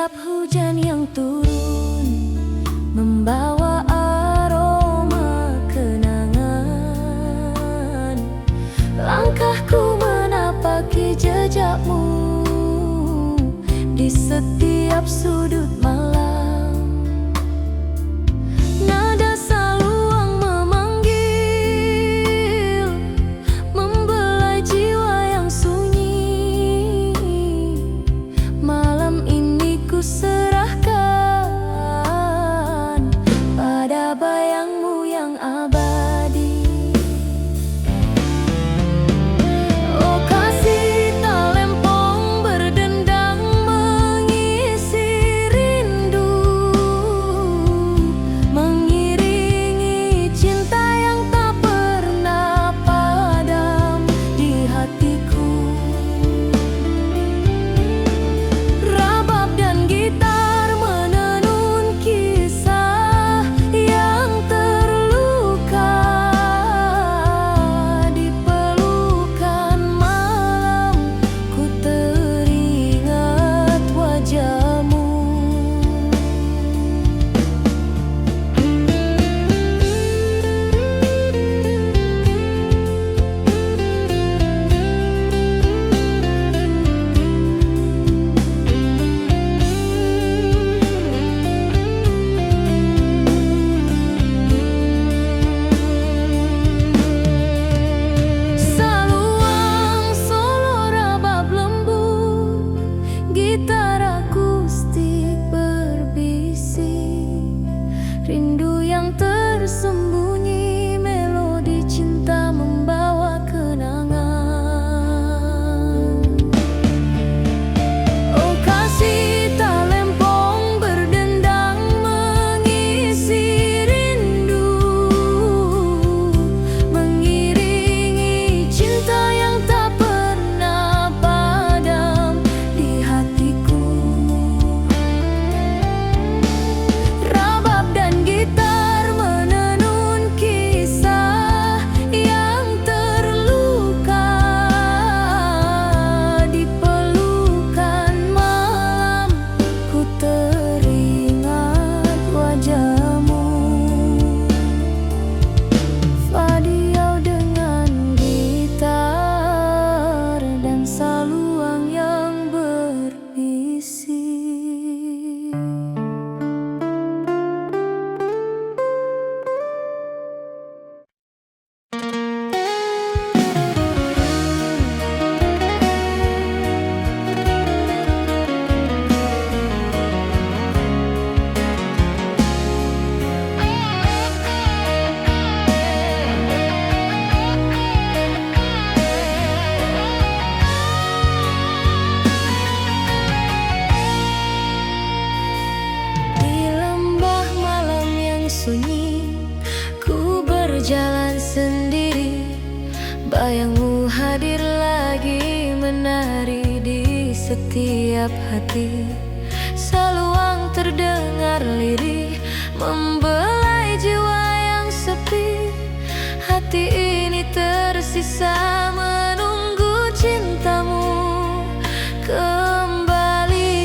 Setiap hujan yang turun membawa aroma kenangan. Langkahku menapaki jejakmu di setiap sudut malam. Nada saluang memanggil, membelai jiwa yang sunyi. Malam ini ku serahkan pada bayangmu yang abadi. Oh kasih talempong berdendang mengisi rindu, mengiringi cinta yang tak pernah padam di hatiku. Rabab dan gitar menenun kisah yang terluka. Di pelukan malam ku teringat wajahmu. Saluang solo rabab lembut, gitar akustik berbisik, rindu yang tersembunyi, melodi cinta membawa kenangan. Oh kasih talempong berdendang mengisi rindu, mengiringi cinta yang tak pernah padam di hatiku. Rabab dan gitar menenun kisah yang terluka. Di pelukan malam ku teringat wajahmu. Fadiau dengan gitar dan saluang yang berbisik. Di lembah malam yang sunyi, ku berjalan sendiri. Bayangmu hadir lagi, menari di setiap hati. Saluang terdengar lirih, membelai jiwa yang sepi. Hati ini tersisa menunggu cintamu kembali.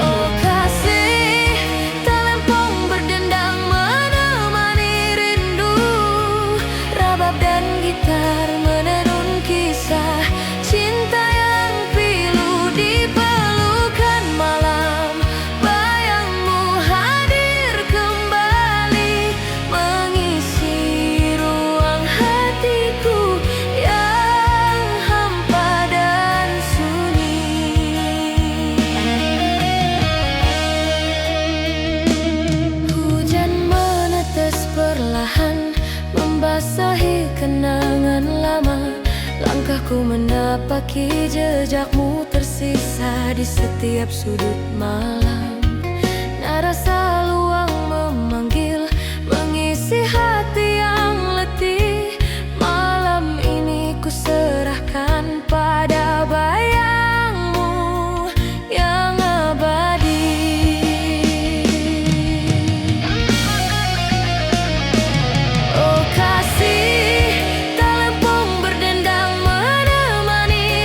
Oh kasih talempong berdendang menemani rindu, rabab dan gitar menenun kisah cinta yang pilu. Di pelukan malam bayangmu hadir kembali, mengisi ruang hatiku yang hampa dan sunyi. Hujan menetes perlahan, membasahi kenangan lama. Langkahku menapaki jejakmu tersisa di setiap sudut malam. Nada saluang memanggil, mengisi hati yang letih. Malam ini ku serahkan pada bayangmu yang abadi. Oh kasih talempong berdendang menemani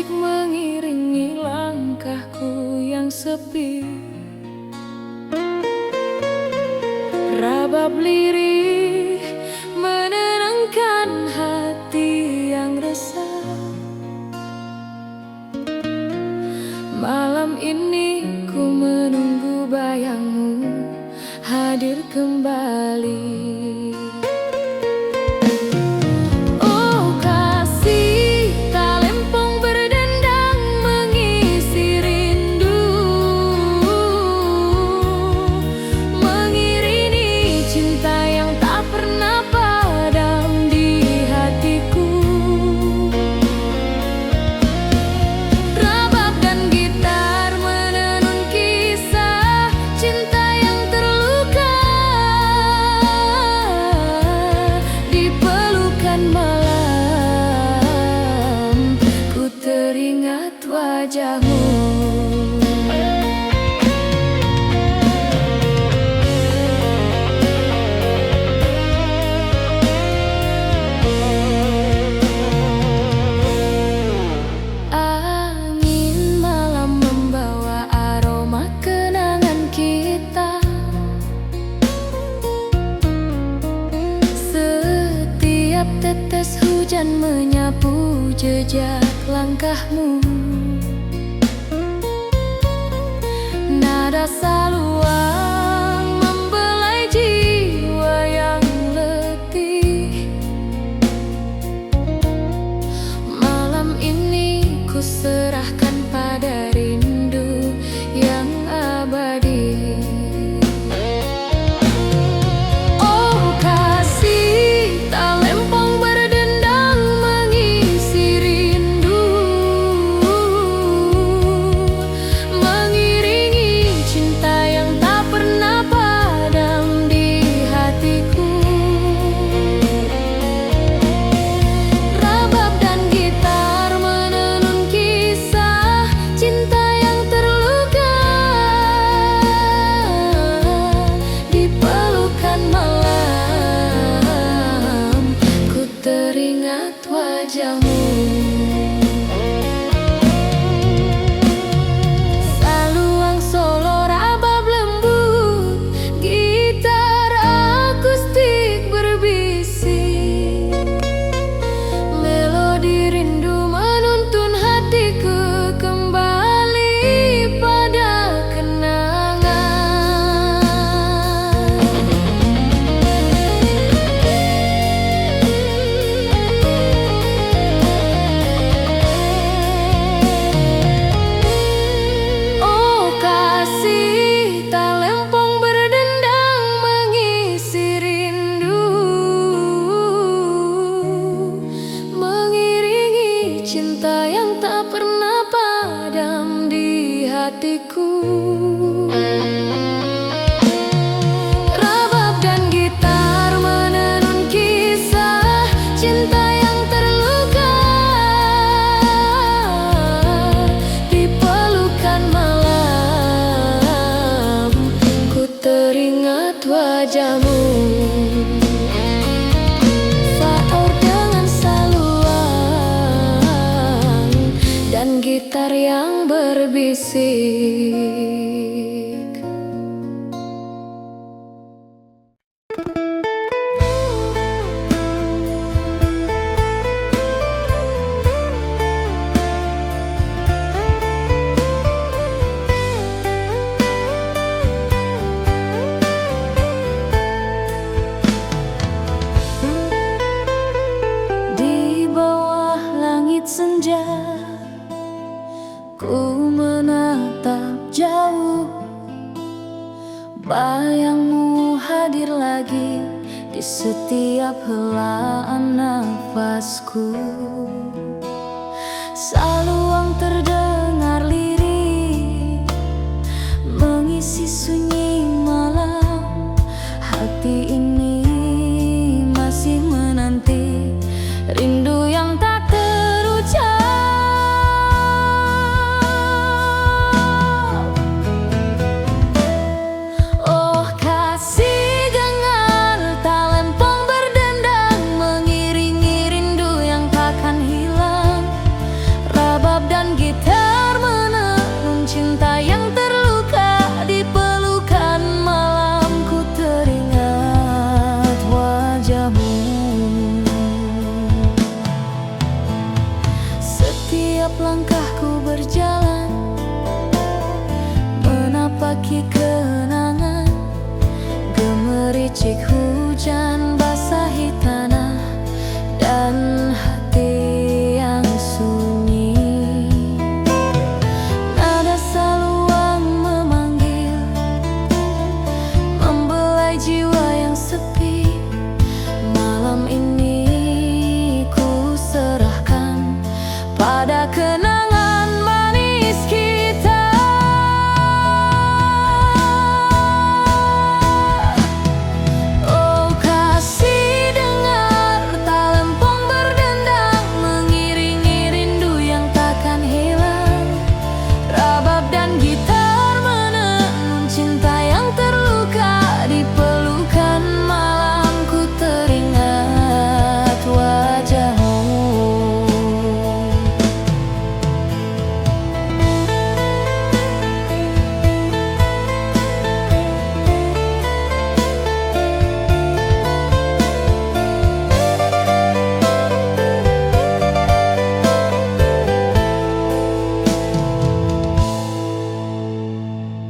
musik mengiringi langkahku yang sepi. Rabab lirih menenangkan hati yang resah. Malam ini ku menunggu bayangmu hadir kembali. Wajahmu angin malam membawa aroma kenangan kita. Setiap tetes hujan menyapu jejak langkahmu. Nada saluang membelai jiwa yang letih. Malam ini ku serahkan pada rindu yang abadi. Oh kasih, tak lempong berdendang mengisi rindu. Wajahmu saluang solo rabab lembut, gitar akustik berbisik. Melodi rindu menuntun hatiku kembali pada kenangan. Cinta yang tak pernah padam di hatiku. Rabab dan gitar menenun kisah cinta yang terluka. Di pelukan malam ku teringat wajahmu. Gitar yang berbisik. Di bawah langit senja ku menatap jauh, bayangmu hadir lagi di setiap helaan nafasku. Saluang terdengar lirih mengisi sunyi malam. Hati ini masih menanti rindu yang tak terucap. Rabab dan gitar menenun cinta yang terluka. Di pelukan malamku teringat wajahmu. Setiap langkahku berjalan menapaki kenangan. Gemericik hujan basahi tanah dan hati yang sunyi. Nada saluang memanggil, membelai jiwa yang sepi. Malam ini ku serahkan pada kenangan manis kita. Oh kasih, dengar talempong berdendang, mengiringi rindu yang takkan hilang. Rabab dan gitar menenun cinta yang terluka. Di pelukan malamku teringat wajahmu.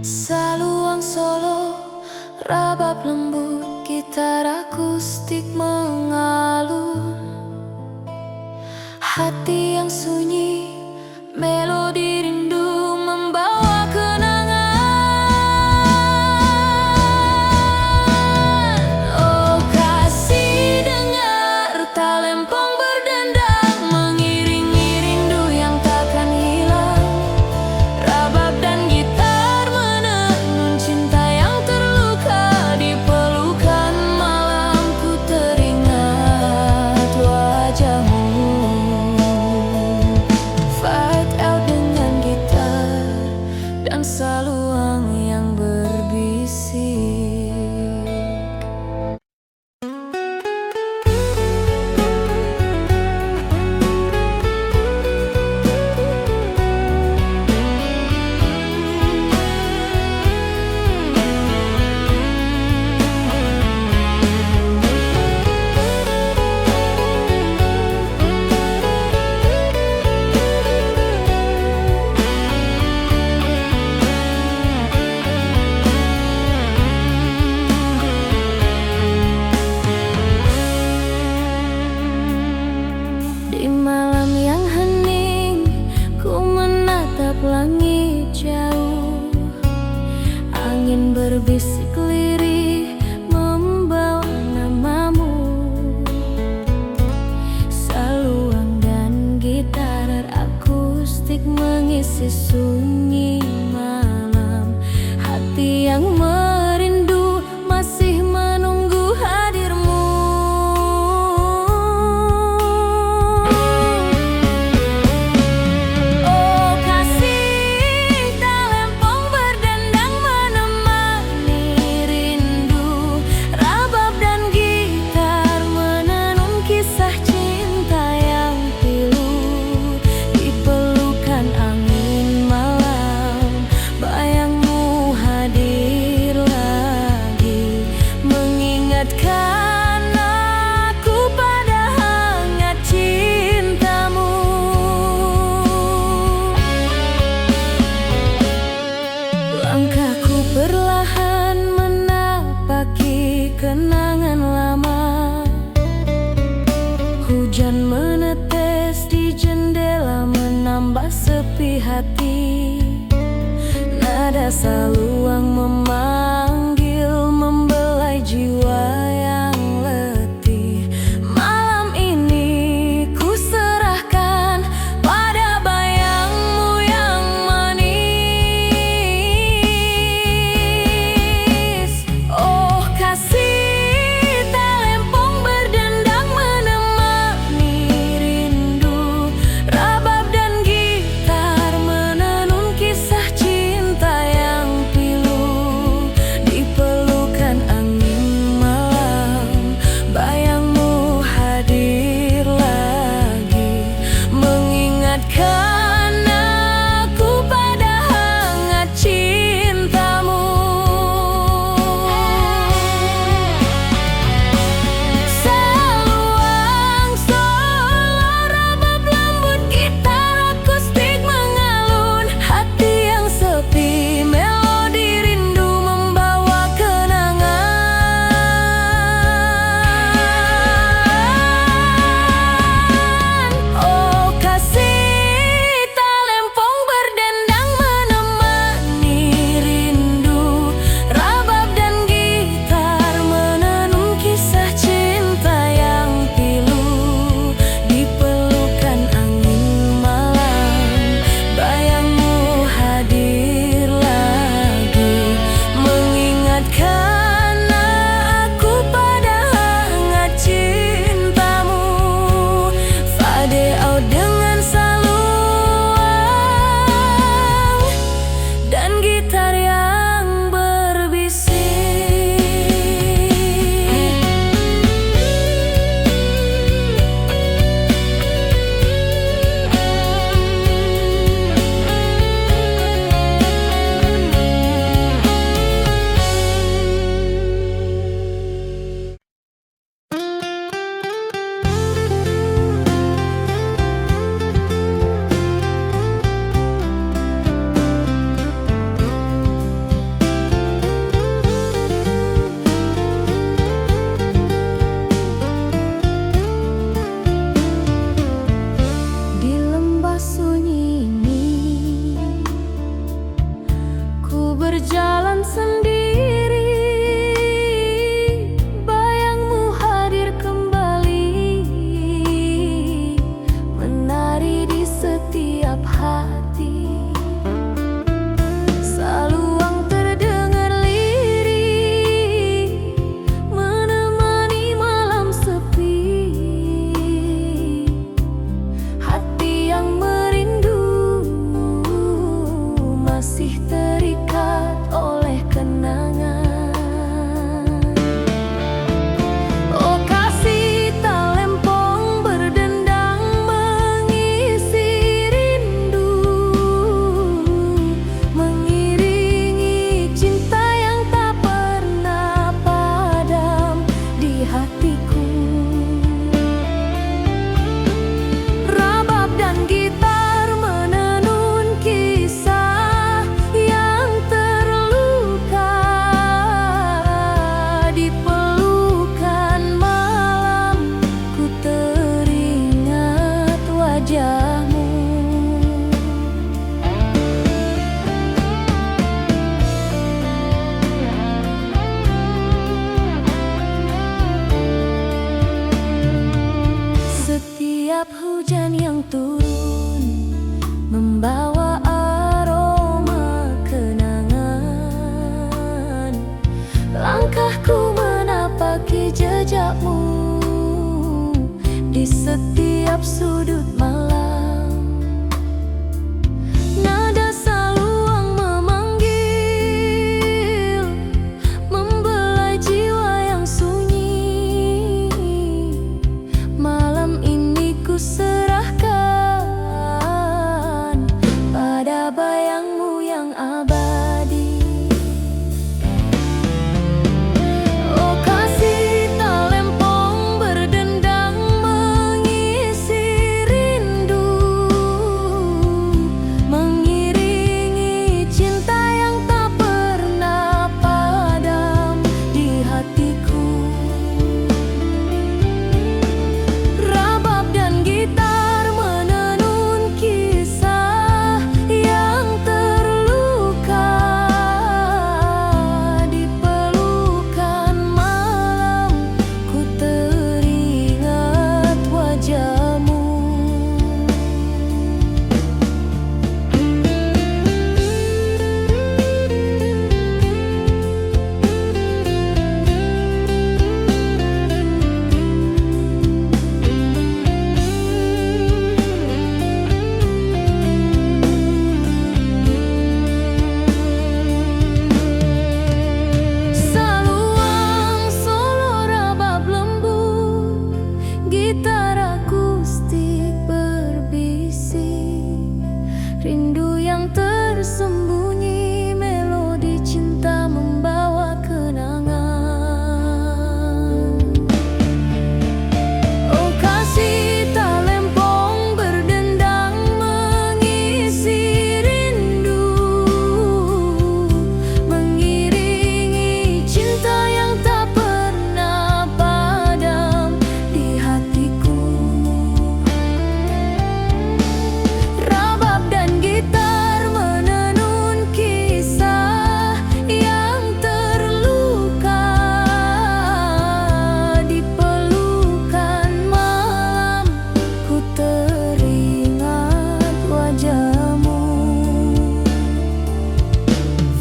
Saluang solo, rabab lembut, gitar akustik mengalun. Hati yang sunyi, melodi rindu membawa kenangan. Oh kasih, dengar talempong berdendang, mengiringi rindu yang takkan hilang. Rabab dan gitar menenun cinta yang terluka. Di pelukan malamku teringat wajahmu. Fight out dengan gitar dan saluang yang berbisik. Di malam yang hening, ku menatap langit jauh. Angin berbisik lirih membawa namamu. Saluang dan gitar akustik mengisi sunyi malam. Hati yang merindu masih menunggu hadirmu. Oh kasih, talempong berdendang menemani rindu. Rabab dan gitar menenun kisah cinta yang pilu. Di pelukan angin malam, bayangmu hadir lagi, mengingatkan aku pada hangat cintamu. Langkahku perlahan menapaki kenangan lama. Hujan menetes di jendela menambah sepi hati. Nada saluang memanggil, membelai jiwa yang letih. Malam ini ku serahkan pada bayangmu yang manis. Oh kasih, talempong berdendang menemani rindu. Rabab dan gitar menenun kisah cinta yang pilu. di setiap sudut malam. Nada saluang memanggil, membelai jiwa yang sunyi. Malam ini ku serahkan pada bayangmu yang abadi. Oh kasih talempong berdendang mengisi rindu, mengiringi cinta yang tak pernah padam di hatiku. Rabab dan gitar menenun kisah yang terluka. Di pelukan malam ku teringat wajahmu. Saluang solo rabab lembut, gitar akustik berbisik, rindu yang tersembunyi, melodi cinta membawa kenangan. Oh kasih talempong berdendang mengisi rindu, mengiringi cinta yang tak pernah padam di hatiku. Rabab dan gitar menenun kisah yang terluka. Di pelukan malam ku teringat wajahmu.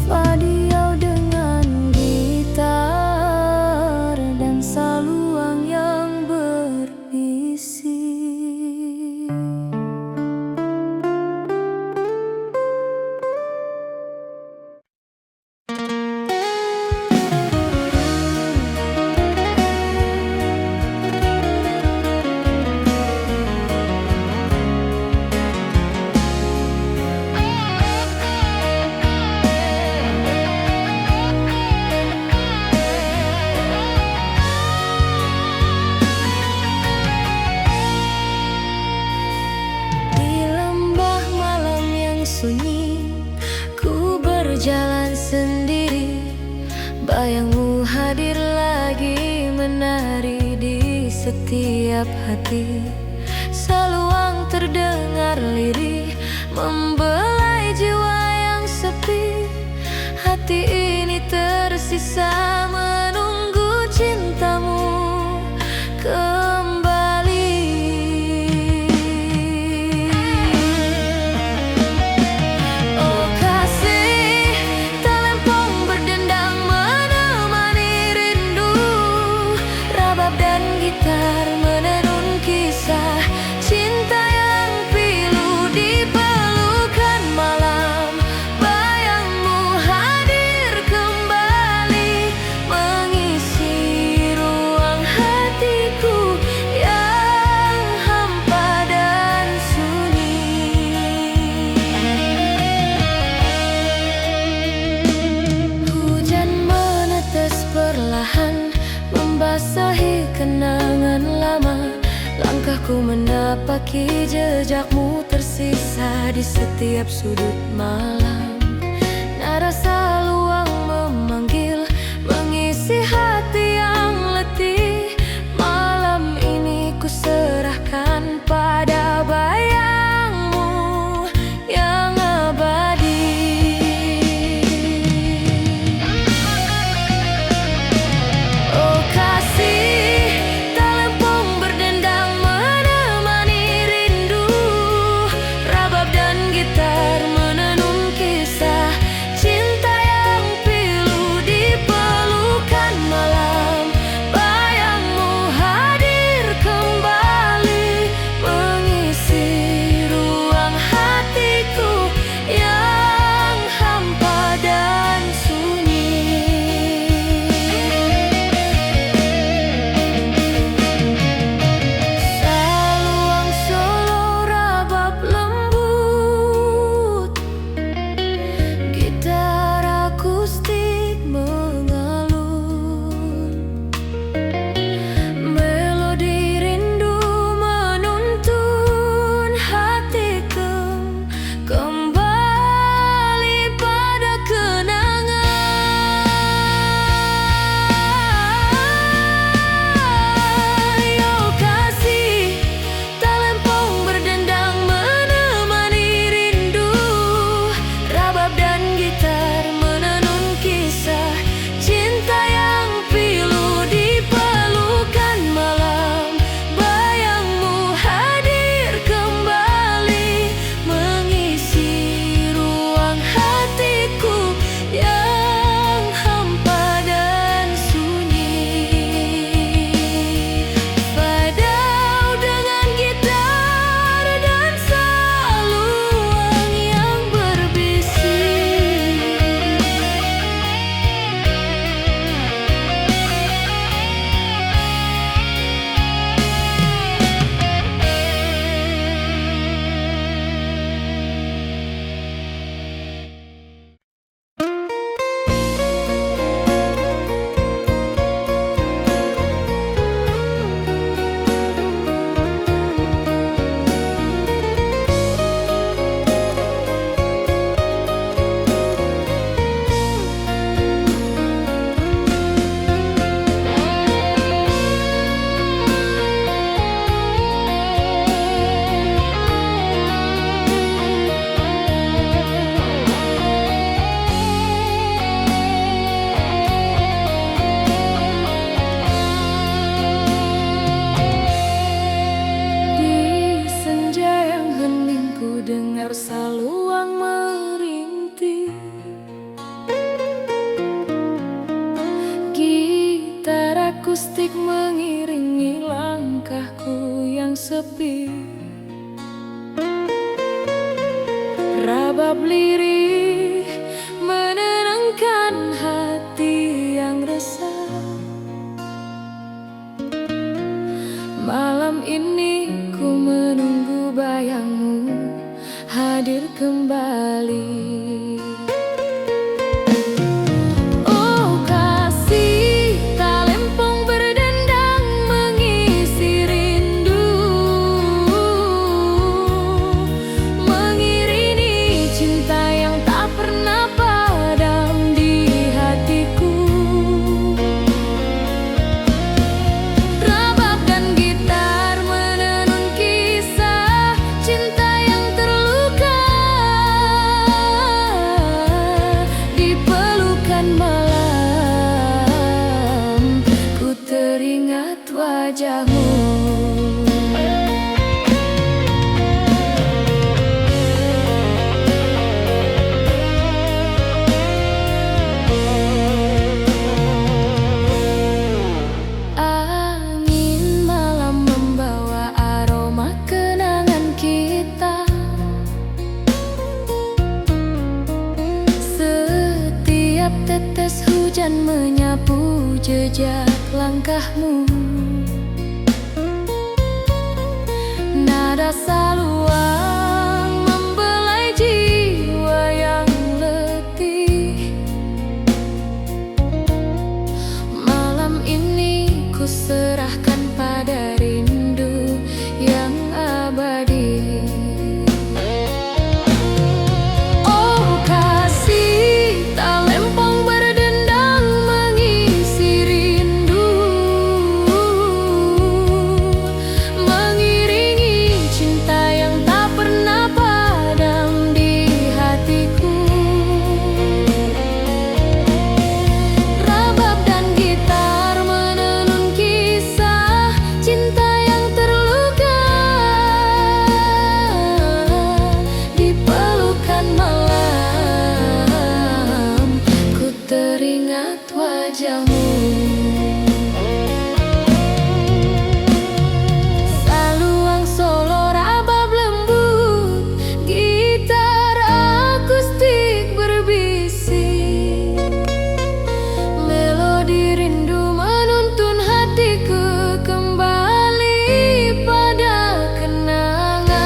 Fadiau dengan gitar dan saluang yang berbisik. Di lembah malam yang sunyi, ku berjalan sendiri. Bayangmu hadir lagi, menari di setiap hati. Saluang terdengar lirih, membelai jiwa yang sepi. Hati ini tersisa menunggu cintamu kembali. Oh kasih talempong berdendang menemani rindu, rabab dan gitar menenun kisah cinta yang pilu. Di pelukan malam bayangmu hadir kembali, mengisi ruang hatiku yang hampa dan sunyi. Hujan menetes perlahan, membasahi kenangan lama. Langkahku menapaki jejakmu tersisa di setiap sudut malam. Nada saluang memanggil, mengisi hati yang letih. Malam ini ku serahkan pada bayangmu yang abadi. Oh kasih talempong berdendang menemani rindu, rabab dan gitar menenun kisah cinta akustik mengiringi langkahku yang sepi. Rabab lirih menenangkan hati yang resah. Malam ini ku menunggu bayangmu hadir kembali. Teringat wajahmu. Angin malam membawa aroma kenangan kita. Setiap tetes hujan menyapu jejak langkahmu. Nada saluang membelai jiwa yang letih. Malam ini ku serahkan pada rindu yang abadi. Teringat wajahmu. Saluang solo rabab lembut, gitar akustik berbisik. Melodi rindu menuntun hatiku kembali pada kenangan.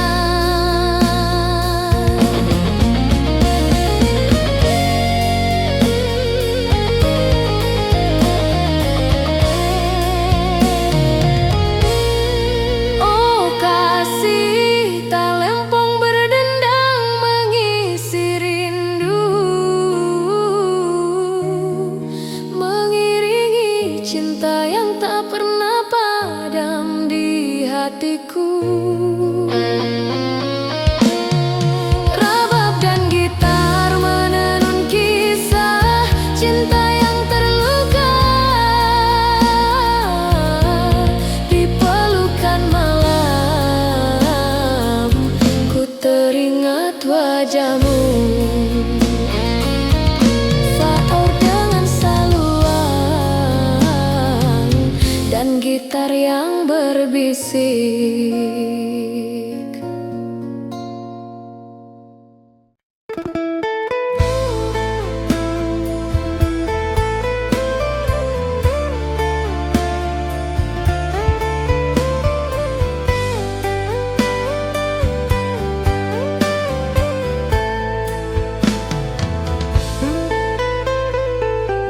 Cinta yang tak pernah padam di hatiku. Rabab dan gitar menenun kisah cinta yang terluka. Di pelukan malam ku teringat wajahmu. Gitar yang berbisik.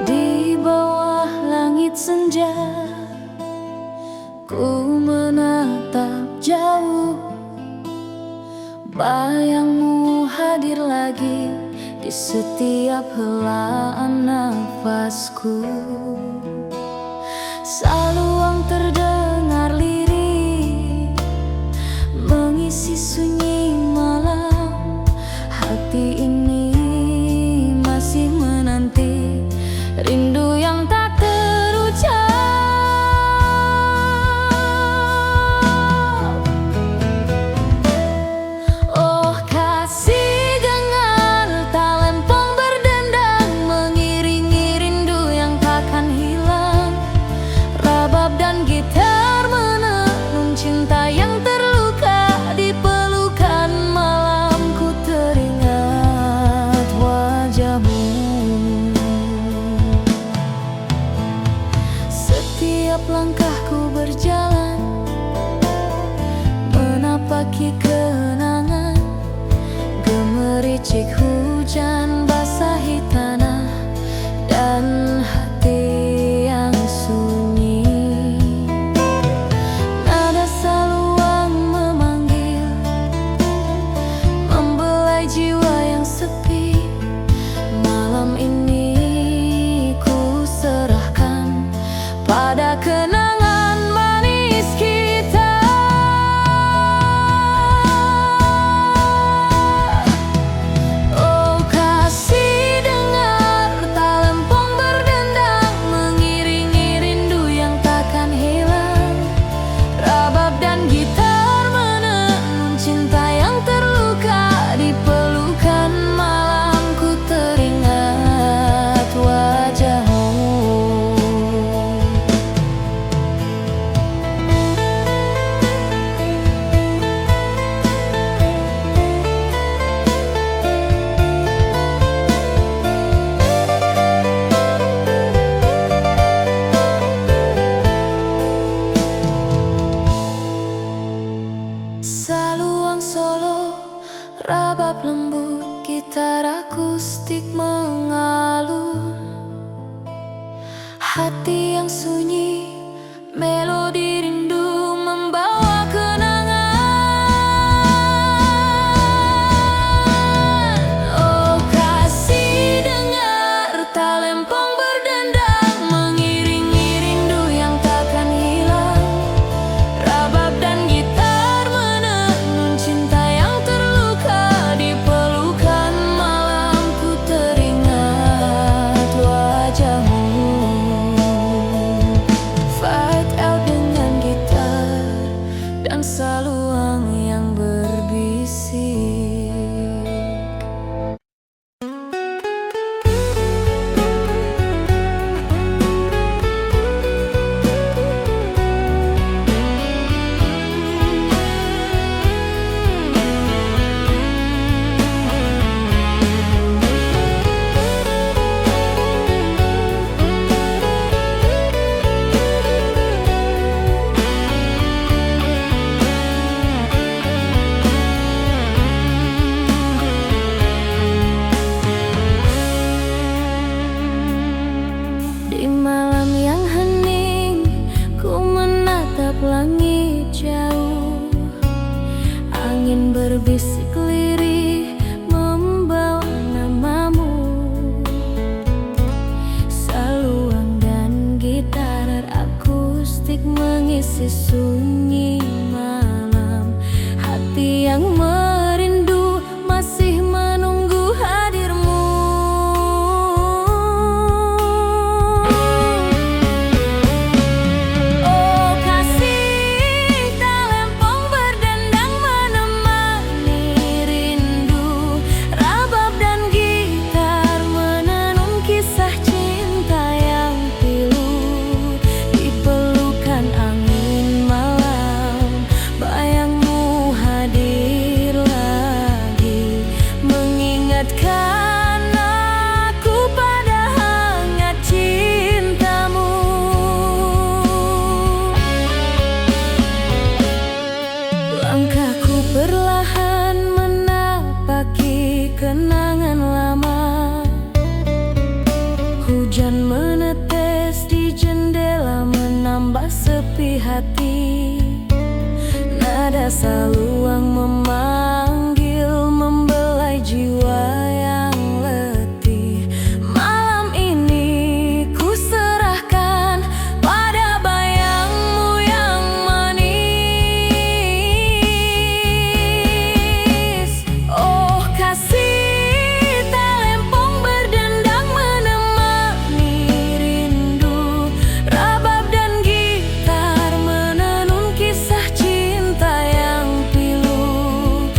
Di bawah langit senja ku menatap jauh, bayangmu hadir lagi di setiap helaan nafasku. Saluang terdengar lirih mengisi sunyi malam. Hati ini masih menanti rindu yang tak terucap. hujan basahi tanah dan hati yang sunyi. Nada saluang memanggil, membelai jiwa yang sepi. Malam ini ku serahkan pada kenangan manis kita. Oh kasih, dengar talempong berdendang, mengiringi rindu yang takkan hilang. Rabab dan gitar menenun cinta yang terluka. Di pelukan malam ku teringat wajahmu. Saluang solo, rabab lembut, gitar akustik mengalun. Hati yang sunyi, melodi rindu membawa kenangan. Oh kasih, dengar talempong berdendang, mengiringi rindu yang takkan hilang. Rabab dan gitar menenun cinta yang terluka. Di pelukan malam ku teringat wajahmu. Fight out dengan gitar dan saluang yang berbisik. Di malam yang hening, ku menatap langit jauh. Angin berbisik lirih membawa namamu. Saluang dan gitar akustik mengisi sunyi malam. Hati yang merindu masih menunggu hadirmu. Oh kasih, talempong berdendang menemani rindu. Rabab dan gitar menenun kisah cinta yang pilu. Di pelukan angin malam, bayangmu hadir lagi, mengingatkan aku pada hangat cintamu. Langkahku perlahan menapaki kenangan lama. Hujan menetes di jendela menambah sepi hati. Nada saluang memanggil, membelai jiwa yang letih. Malam ini ku serahkan pada bayangmu yang manis. Oh kasih, talempong berdendang menemani rindu. Rabab dan gitar menenun kisah cinta yang pilu.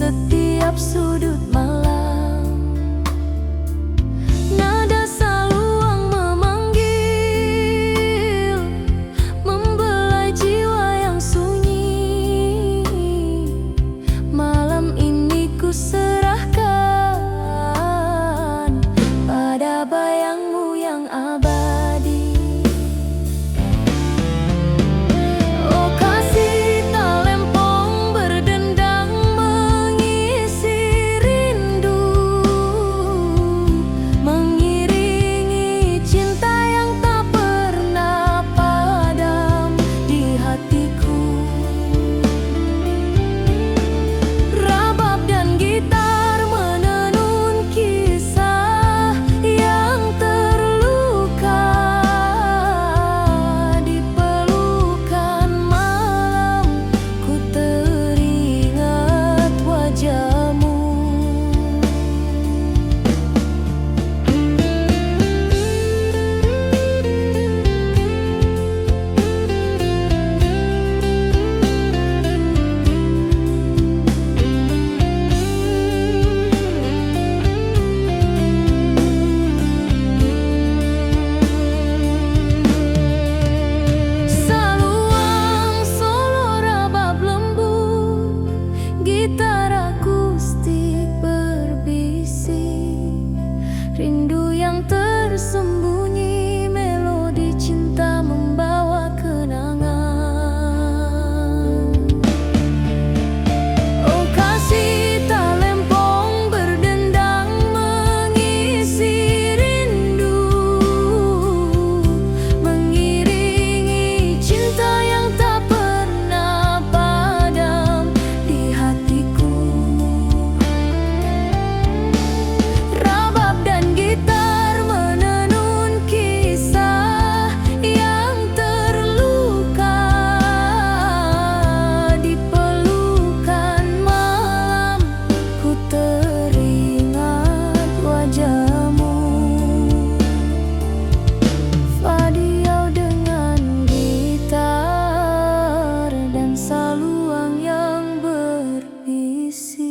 setiap sudut malam. Nada saluang memanggil, membelai jiwa yang sunyi. Malam ini ku serahkan pada bayangmu yang abadi. Oh kasih talempong berdendang mengisi rindu, mengiringi cinta yang tak pernah padam di hatiku. Rabab dan gitar menenun kisah yang terluka. Di pelukan malam ku teringat wajahmu. Saluang solo rabab lembut, gitar akustik berbisik, rindu yang tersembunyi, melodi cinta membawa kenangan. Oh kasih talempong berdendang mengisi rindu, mengiringi cinta yang tak pernah padam di hatiku. Rabab dan gitar menenun kisah yang terluka. Di pelukan malam ku teringat wajahmu. Fadiau dengan gitar dan saluang yang berbisik.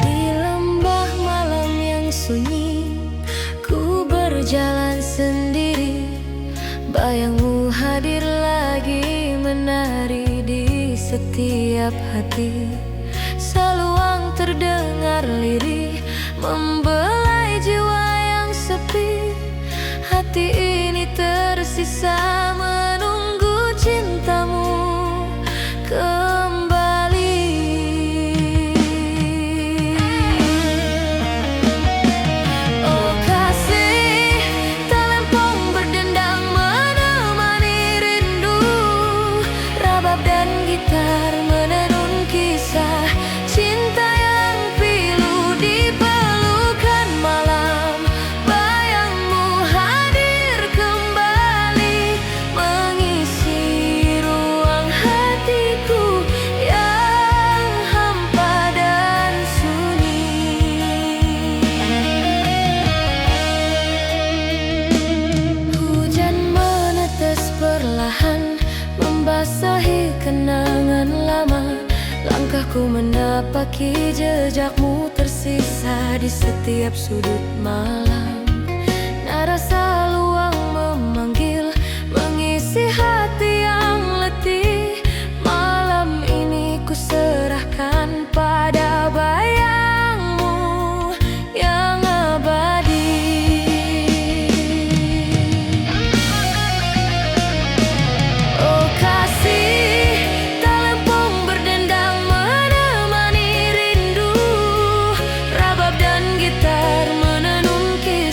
Di lembah malam yang sunyi, ku berjalan sendiri. Bayangmu hadir lagi, menari di setiap hati. Saluang terdengar lirih, membelai jiwa yang sepi. Hati ini tersisa menunggu cintamu kembali. Oh kasih talempong berdendang menemani rindu, rabab dan gitar menenun kisah cinta yang pilu. Di pelukan malam bayangmu hadir kembali, mengisi ruang hatiku yang hampa dan sunyi. Hujan menetes perlahan, membasahi kenangan lama. Langkahku menapaki jejakmu tersisa di setiap sudut malam. Nada saluang memanggil, mengisi hati yang letih. Malam ini ku serahkan pada bayangmu yang abadi. Oh kasih talempong berdendang menemani rindu, rabab dan gitar menenun kisah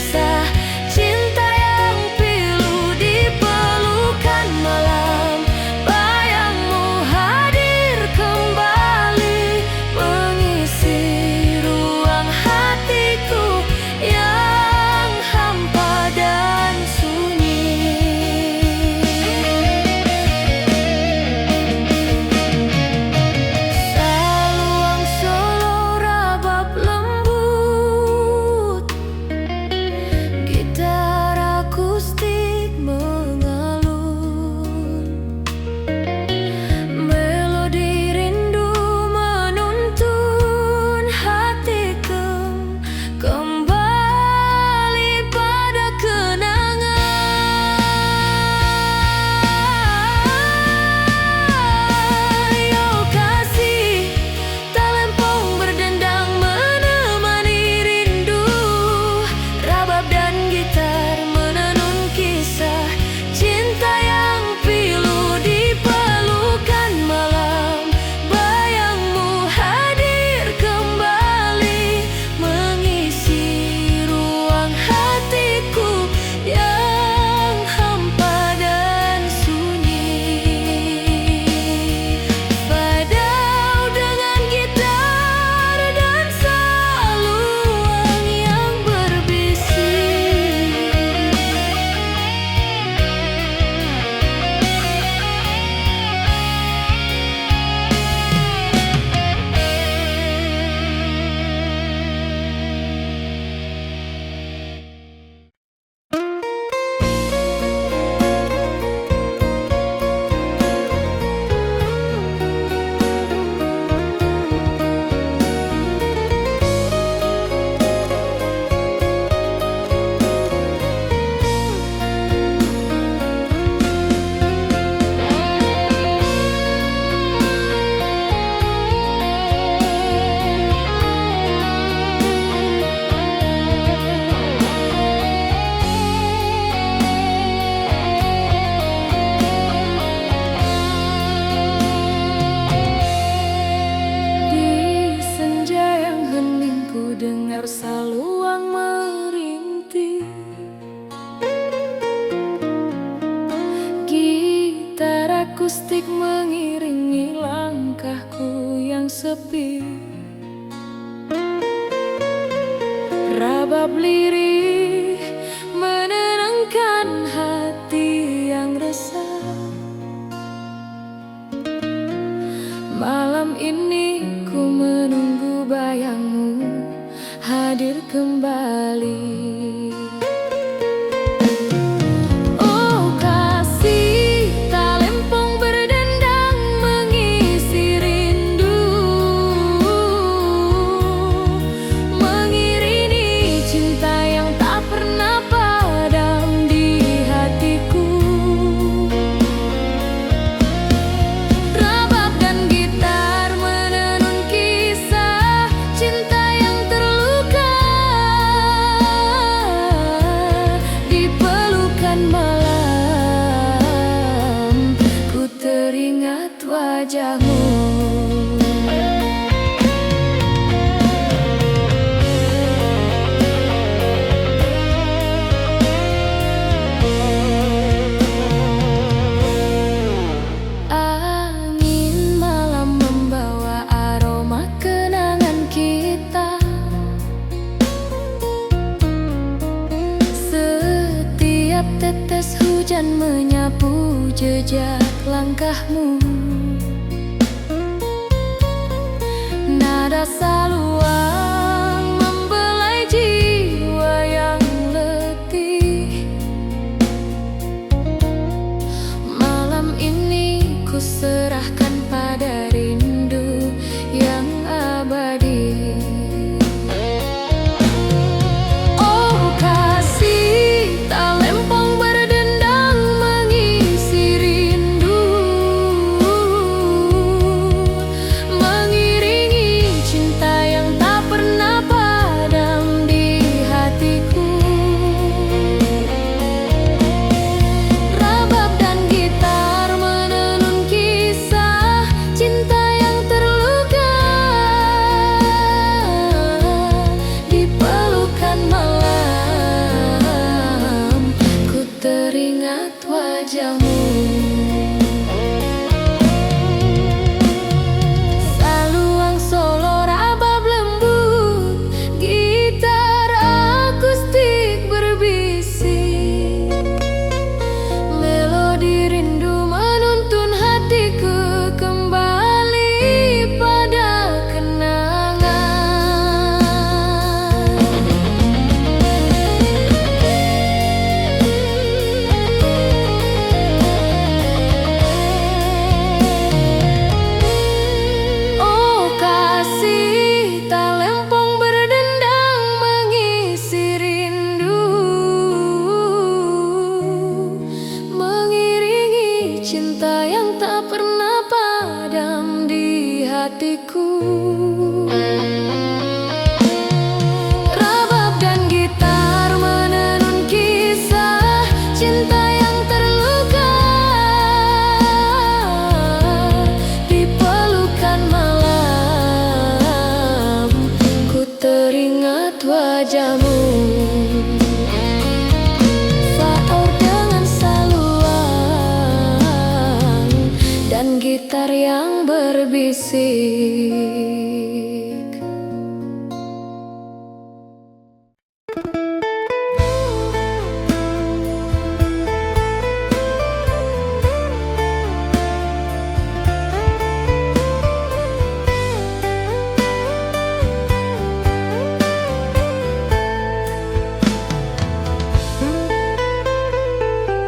mengiringi langkahku yang sepi. Rabab lirih menenangkan hati yang resah. Malam ini ku menunggu bayangmu hadir kembali. Oh kasih, talempong berdendang mengisi rindu, mengiringi cinta yang tak pernah padam di hatiku. Rabab dan gitar menenun kisah cinta yang terluka. Di pelukan malam ku teringat wajahmu. Angin malam membawa aroma kenangan kita. Setiap tetes hujan menyapu jejak langkahmu. Nada saluang membelai jiwa yang letih. Malam ini ku serahkan pada rindu yang abadi. Oh kasih, talempong berdendang mengisi rindu, mengiringi cinta yang tak pernah padam di hatiku. Rabab dan gitar menenun kisah cinta yang terluka. Di pelukan malam ku teringat wajahmu. Saluang solo rabab lembut, gitar akustik berbisik. Melodi rindu menuntun hatiku kembali pada kenangan. Oh kasih, talempong berdendang mengisi rindu, mengiringi cinta yang tak pernah padam di hatiku. Rabab dan gitar menenun kisah cinta yang terluka. Di pelukan malam ku teringat wajahmu. Faur dengan saluang dan gitar yang berbisik.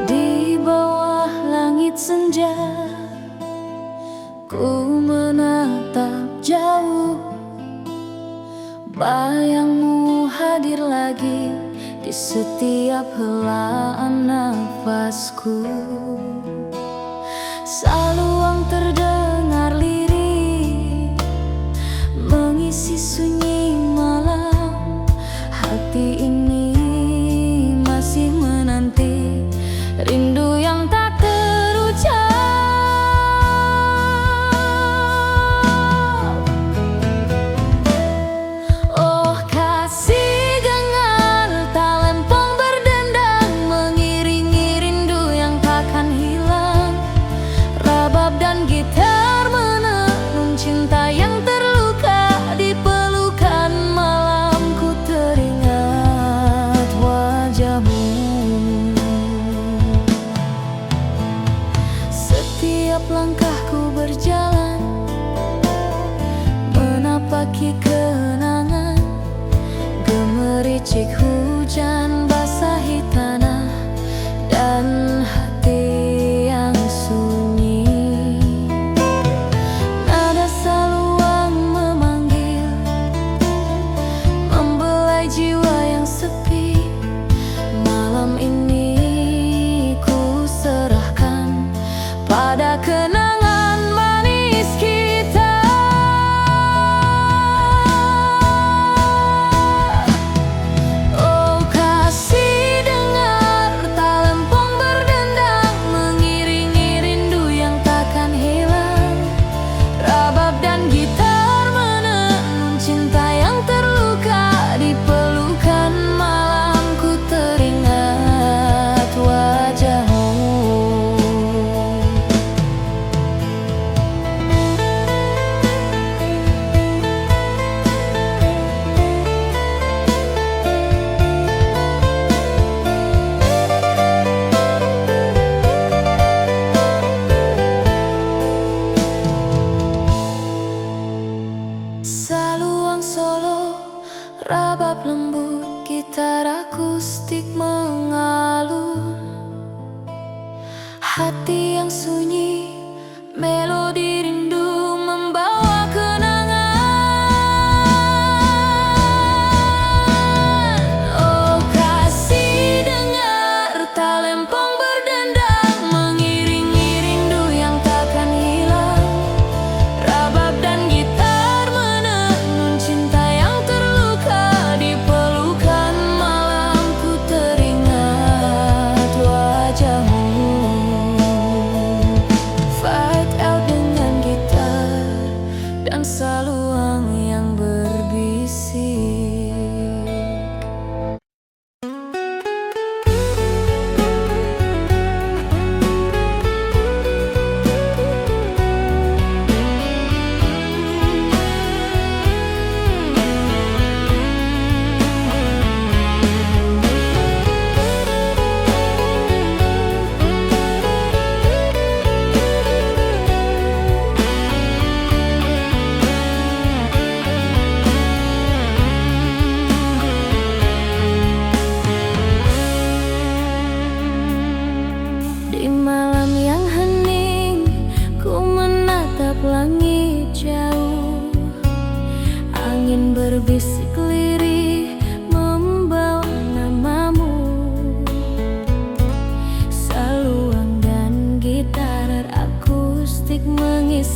Di bawah langit senja ku menatap jauh, bayangmu hadir lagi di setiap helaan nafasku. Saluang terdengar lirih mengisi sunyi malam. Hati ini masih menanti rindu yang tak terucap. Oh kasih, gengar talempong berdendang mengiringi rindu yang takkan hilang. Rabab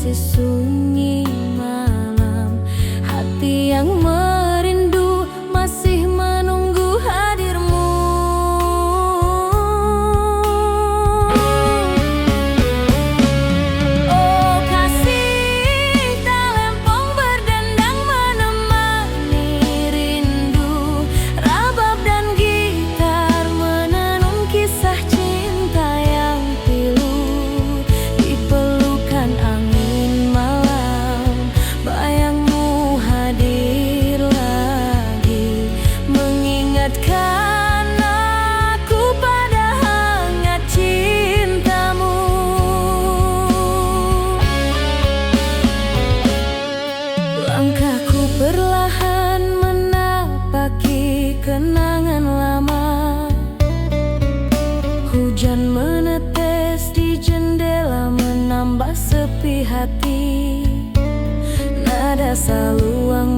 masih sunyi malam. Hati yang merindu masih menunggu hadirmu. Oh kasih talempong berdendang menemani rindu. Rabab dan gitar menenun kisah cinta yang pilu. Di pelukan angin malam, bayangmu hadir lagi, mengingatkan aku pada hangat cintamu. Langkahku perlahan menapaki kenangan lama. Hujan menetes di jendela menambah sepi hati. Nada saluang